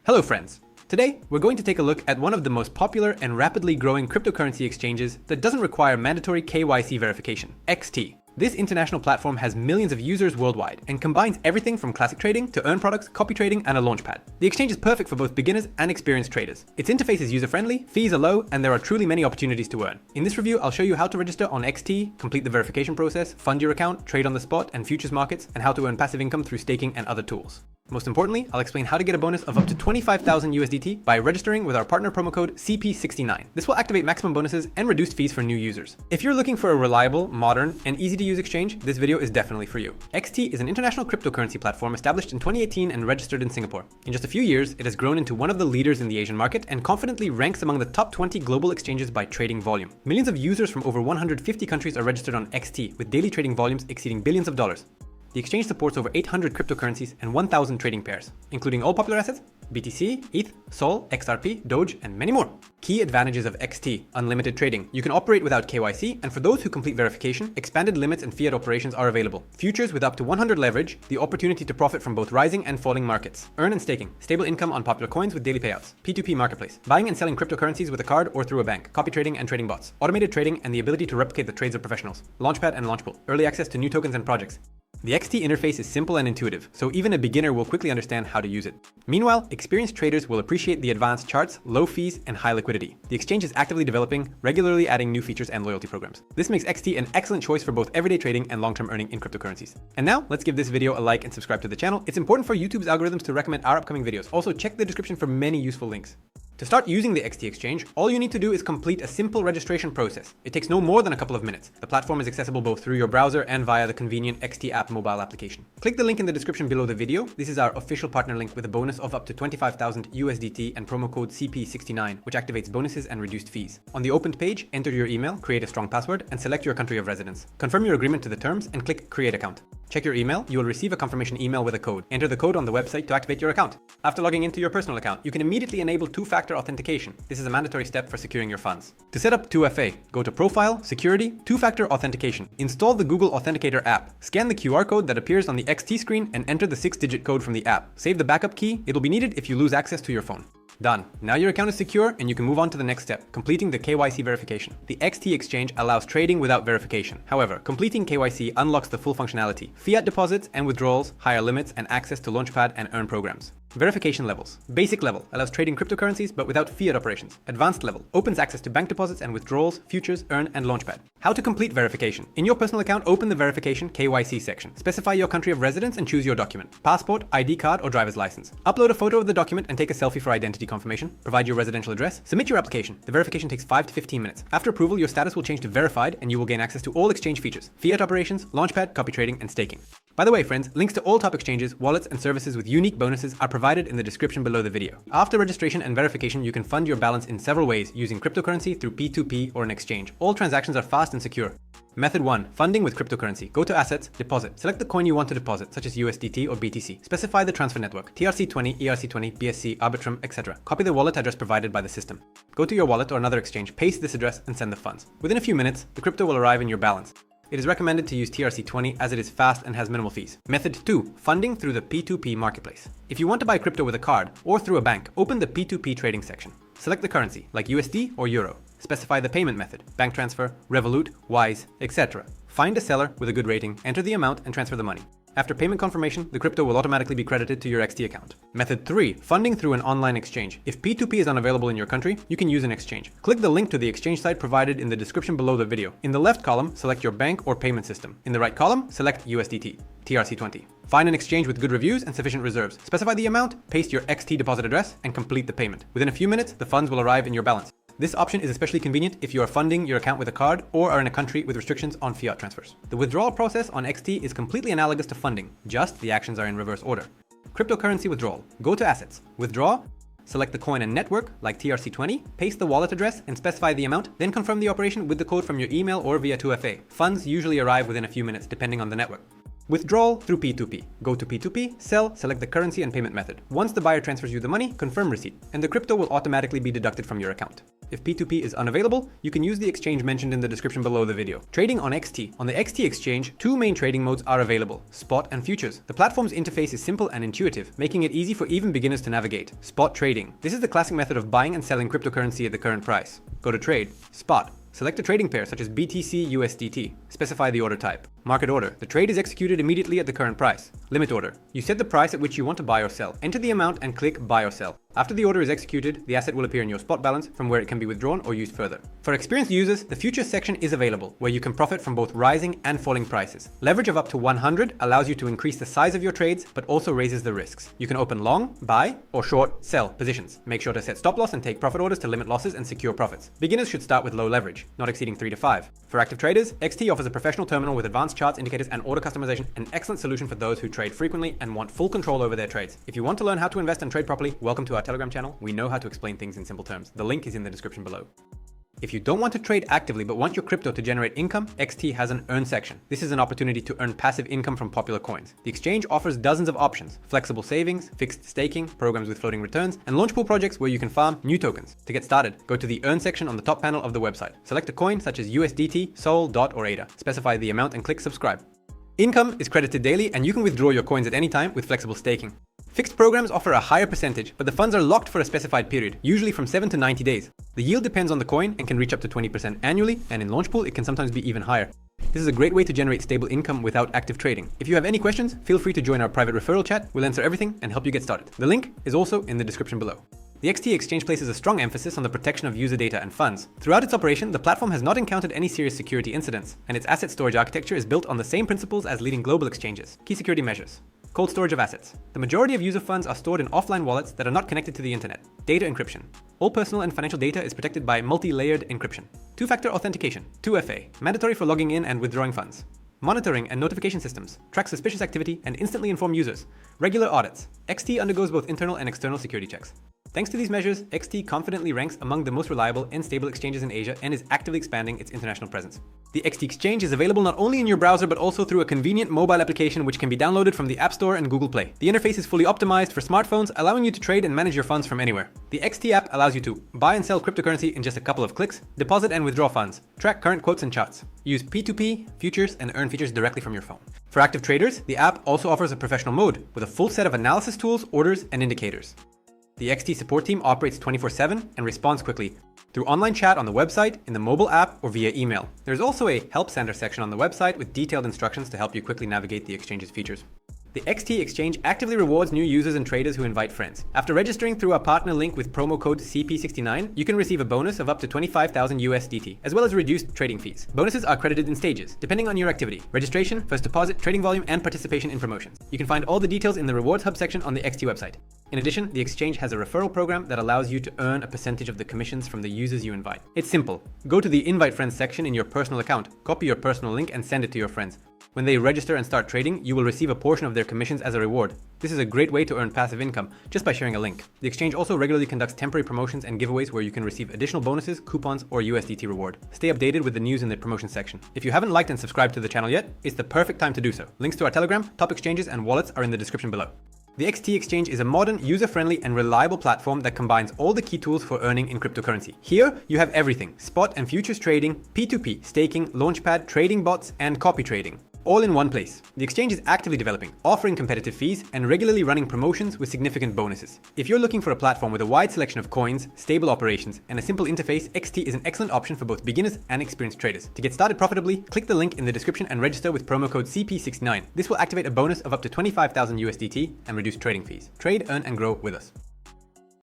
Hello friends! Today, we're going to take a look at one of the most popular and rapidly growing cryptocurrency exchanges that doesn't require mandatory KYC verification, XT. This international platform has millions of users worldwide and combines everything from classic trading to earn products, copy trading, and a launchpad. The exchange is perfect for both beginners and experienced traders. Its interface is user-friendly, fees are low, and there are truly many opportunities to earn. In this review, I'll show you how to register on XT, complete the verification process, fund your account, trade on the spot and futures markets, and how to earn passive income through staking and other tools. Most importantly, I'll explain how to get a bonus of up to 25,000 USDT by registering with our partner promo code CP69. This will activate maximum bonuses and reduced fees for new users. If you're looking for a reliable, modern, and easy-to-use exchange, this video is definitely for you. XT is an international cryptocurrency platform established in 2018 and registered in Singapore. In just a few years, it has grown into one of the leaders in the Asian market and confidently ranks among the top 20 global exchanges by trading volume. Millions of users from over 150 countries are registered on XT, with daily trading volumes exceeding billions of dollars. The exchange supports over 800 cryptocurrencies and 1,000 trading pairs, including all popular assets, BTC, ETH, Sol, XRP, Doge, and many more. Key advantages of XT: unlimited trading. You can operate without KYC, and for those who complete verification, expanded limits and fiat operations are available. Futures with up to 100 leverage, the opportunity to profit from both rising and falling markets. Earn and staking, stable income on popular coins with daily payouts. P2P marketplace, buying and selling cryptocurrencies with a card or through a bank. Copy trading and trading bots. Automated trading and the ability to replicate the trades of professionals. Launchpad and Launchpool, early access to new tokens and projects. The XT interface is simple and intuitive, so even a beginner will quickly understand how to use it. Meanwhile, experienced traders will appreciate the advanced charts, low fees, and high liquidity. The exchange is actively developing, regularly adding new features and loyalty programs. This makes XT an excellent choice for both everyday trading and long-term earning in cryptocurrencies. And now, let's give this video a like and subscribe to the channel. It's important for YouTube's algorithms to recommend our upcoming videos. Also, check the description for many useful links. To start using the XT exchange, all you need to do is complete a simple registration process. It takes no more than a couple of minutes. The platform is accessible both through your browser and via the convenient XT app mobile application. Click the link in the description below the video. This is our official partner link with a bonus of up to 25,000 USDT and promo code CP69, which activates bonuses and reduced fees. On the opened page, enter your email, create a strong password, and select your country of residence. Confirm your agreement to the terms and click Create Account. Check your email, you will receive a confirmation email with a code. Enter the code on the website to activate your account. After logging into your personal account, you can immediately enable two-factor authentication. This is a mandatory step for securing your funds. To set up 2FA, go to Profile, Security, Two-Factor Authentication. Install the Google Authenticator app. Scan the QR code that appears on the XT screen and enter the 6-digit code from the app. Save the backup key. It'll be needed if you lose access to your phone. Done. Now your account is secure and you can move on to the next step, completing the KYC verification. The XT exchange allows trading without verification. However, completing KYC unlocks the full functionality: fiat deposits and withdrawals, higher limits, and access to Launchpad and Earn programs. Verification levels. Basic level allows trading cryptocurrencies but without fiat operations. Advanced level opens access to bank deposits and withdrawals, futures, Earn, and Launchpad. How to complete verification. In your personal account, open the verification KYC section. Specify your country of residence and choose your document: passport, ID card, or driver's license. Upload a photo of the document and take a selfie for identity confirmation. Provide your residential address. Submit your application. The verification takes 5 to 15 minutes. After approval, your status will change to verified and you will gain access to all exchange features: fiat operations, Launchpad, copy trading, and staking. By the way, friends, links to all top exchanges, wallets, and services with unique bonuses are provided in the description below the video. After registration and verification, you can fund your balance in several ways using cryptocurrency through P2P or an exchange. All transactions are fast and secure. Method 1. Funding with cryptocurrency. Go to Assets, Deposit. Select the coin you want to deposit, such as USDT or BTC. Specify the transfer network: TRC20, ERC20, BSC, Arbitrum, etc. Copy the wallet address provided by the system. Go to your wallet or another exchange, paste this address, and send the funds. Within a few minutes, the crypto will arrive in your balance. It is recommended to use TRC20 as it is fast and has minimal fees. Method 2. Funding through the P2P marketplace. If you want to buy crypto with a card or through a bank, open the P2P trading section. Select the currency, like USD or Euro. Specify the payment method: bank transfer, Revolut, Wise, etc. Find a seller with a good rating, enter the amount, and transfer the money. After payment confirmation, the crypto will automatically be credited to your XT account. Method 3. Funding through an online exchange. If P2P is unavailable in your country, you can use an exchange. Click the link to the exchange site provided in the description below the video. In the left column, select your bank or payment system. In the right column, select USDT, TRC20. Find an exchange with good reviews and sufficient reserves. Specify the amount, paste your XT deposit address, and complete the payment. Within a few minutes, the funds will arrive in your balance. This option is especially convenient if you are funding your account with a card or are in a country with restrictions on fiat transfers. The withdrawal process on XT is completely analogous to funding, just the actions are in reverse order. Cryptocurrency withdrawal. Go to Assets, Withdraw, select the coin and network, like TRC20, paste the wallet address and specify the amount, then confirm the operation with the code from your email or via 2FA. Funds usually arrive within a few minutes, depending on the network. Withdrawal through P2P. Go to P2P, sell, select the currency and payment method. Once the buyer transfers you the money, confirm receipt, and the crypto will automatically be deducted from your account. If P2P is unavailable, you can use the exchange mentioned in the description below the video. Trading on XT. On the XT exchange, two main trading modes are available, spot and futures. The platform's interface is simple and intuitive, making it easy for even beginners to navigate. Spot trading. This is the classic method of buying and selling cryptocurrency at the current price. Go to trade, spot. Select a trading pair such as BTC USDT. Specify the order type. Market order. The trade is executed immediately at the current price. Limit order. You set the price at which you want to buy or sell. Enter the amount and click buy or sell. After the order is executed, the asset will appear in your spot balance from where it can be withdrawn or used further. For experienced users, the futures section is available, where you can profit from both rising and falling prices. Leverage of up to 100 allows you to increase the size of your trades, but also raises the risks. You can open long, buy, or short, sell positions. Make sure to set stop loss and take profit orders to limit losses and secure profits. Beginners should start with low leverage, not exceeding 3 to 5. For active traders, XT offers a professional terminal with advanced charts, indicators, and order customization, an excellent solution for those who trade frequently and want full control over their trades. If you want to learn how to invest and trade properly, welcome to our Telegram channel. We know how to explain things in simple terms. The link is in the description below. If you don't want to trade actively but want your crypto to generate income, XT has an earn section. This is an opportunity to earn passive income from popular coins. The exchange offers dozens of options: flexible savings, fixed staking, programs with floating returns, and launch pool projects where you can farm new tokens. To get started, go to the earn section on the top panel of the website. Select a coin such as USDT, Sol, DOT, or ADA. Specify the amount and click subscribe. Income is credited daily, and you can withdraw your coins at any time with flexible staking. Fixed programs offer a higher percentage, but the funds are locked for a specified period, usually from 7 to 90 days. The yield depends on the coin and can reach up to 20% annually, and in Launchpool it can sometimes be even higher. This is a great way to generate stable income without active trading. If you have any questions, feel free to join our private referral chat. We'll answer everything and help you get started. The link is also in the description below. The XT exchange places a strong emphasis on the protection of user data and funds. Throughout its operation, the platform has not encountered any serious security incidents, and its asset storage architecture is built on the same principles as leading global exchanges. Key security measures. Cold storage of assets. The majority of user funds are stored in offline wallets that are not connected to the internet. Data encryption. All personal and financial data is protected by multi-layered encryption. Two-factor authentication. 2FA. Mandatory for logging in and withdrawing funds. Monitoring and notification systems. Track suspicious activity and instantly inform users. Regular audits. XT undergoes both internal and external security checks. Thanks to these measures, XT confidently ranks among the most reliable and stable exchanges in Asia and is actively expanding its international presence. The XT exchange is available not only in your browser but also through a convenient mobile application which can be downloaded from the App Store and Google Play. The interface is fully optimized for smartphones, allowing you to trade and manage your funds from anywhere. The XT app allows you to buy and sell cryptocurrency in just a couple of clicks, deposit and withdraw funds, track current quotes and charts, use P2P, futures, and earn features directly from your phone. For active traders, the app also offers a professional mode with a full set of analysis tools, orders, and indicators. The XT support team operates 24/7 and responds quickly through online chat on the website, in the mobile app, or via email. There's also a help center section on the website with detailed instructions to help you quickly navigate the exchange's features. The XT exchange actively rewards new users and traders who invite friends. After registering through our partner link with promo code CP69, you can receive a bonus of up to 25,000 USDT, as well as reduced trading fees. Bonuses are credited in stages, depending on your activity: registration, first deposit, trading volume, and participation in promotions. You can find all the details in the rewards hub section on the XT website. In addition, the exchange has a referral program that allows you to earn a percentage of the commissions from the users you invite. It's simple. Go to the invite friends section in your personal account, copy your personal link, and send it to your friends. When they register and start trading, you will receive a portion of their commissions as a reward. This is a great way to earn passive income just by sharing a link. The exchange also regularly conducts temporary promotions and giveaways where you can receive additional bonuses, coupons, or USDT reward. Stay updated with the news in the promotion section. If you haven't liked and subscribed to the channel yet, it's the perfect time to do so. Links to our Telegram, top exchanges, and wallets are in the description below. The XT exchange is a modern, user-friendly, and reliable platform that combines all the key tools for earning in cryptocurrency. Here, you have everything: spot and futures trading, P2P, staking, launchpad, trading bots, and copy trading, all in one place. The exchange is actively developing, offering competitive fees, and regularly running promotions with significant bonuses. If you're looking for a platform with a wide selection of coins, stable operations, and a simple interface, XT is an excellent option for both beginners and experienced traders. To get started profitably, click the link in the description and register with promo code CP69. This will activate a bonus of up to 25,000 USDT and reduce trading fees. Trade, earn, and grow with us.